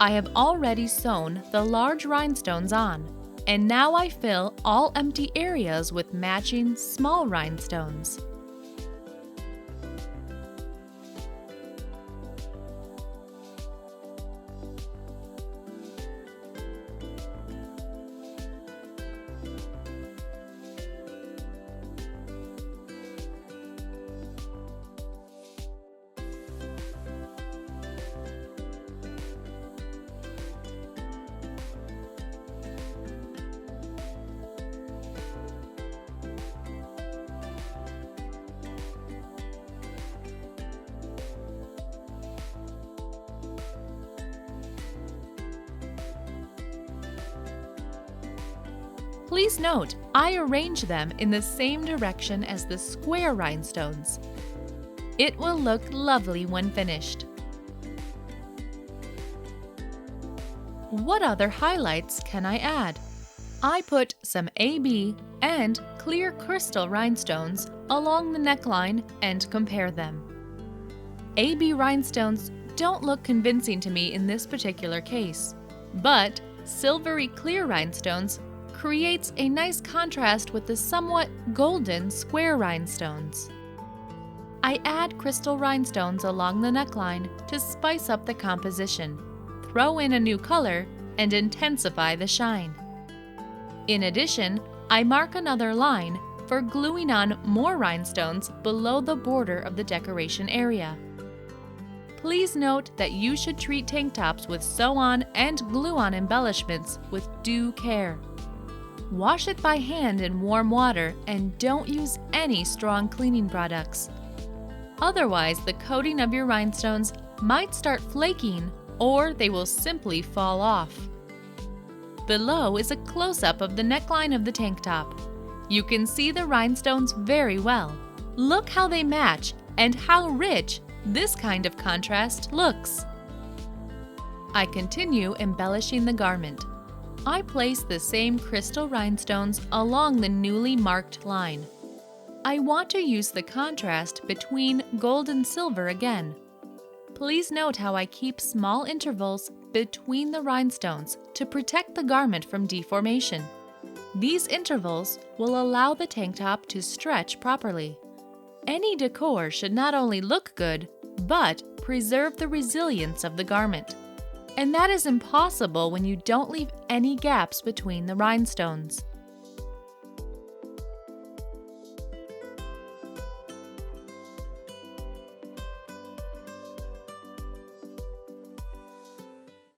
I have already sewn the large rhinestones on, and now I fill all empty areas with matching small rhinestones. Please note, I arrange them in the same direction as the square rhinestones. It will look lovely when finished. What other highlights can I add? I put some AB and clear crystal rhinestones along the neckline and compare them. AB rhinestones don't look convincing to me in this particular case, but silvery clear rhinestones creates a nice contrast with the somewhat golden square rhinestones. I add crystal rhinestones along the neckline to spice up the composition, throw in a new color, and intensify the shine. In addition, I mark another line for gluing on more rhinestones below the border of the decoration area. Please note that you should treat tank tops with sew-on and glue-on embellishments with due care. Wash it by hand in warm water and don't use any strong cleaning products. Otherwise, the coating of your rhinestones might start flaking or they will simply fall off. Below is a close-up of the neckline of the tank top. You can see the rhinestones very well. Look how they match and how rich this kind of contrast looks. I continue embellishing the garment. I place the same crystal rhinestones along the newly marked line. I want to use the contrast between gold and silver again. Please note how I keep small intervals between the rhinestones to protect the garment from deformation. These intervals will allow the tank top to stretch properly. Any decor should not only look good, but preserve the resilience of the garment. And that is impossible when you don't leave any gaps between the rhinestones.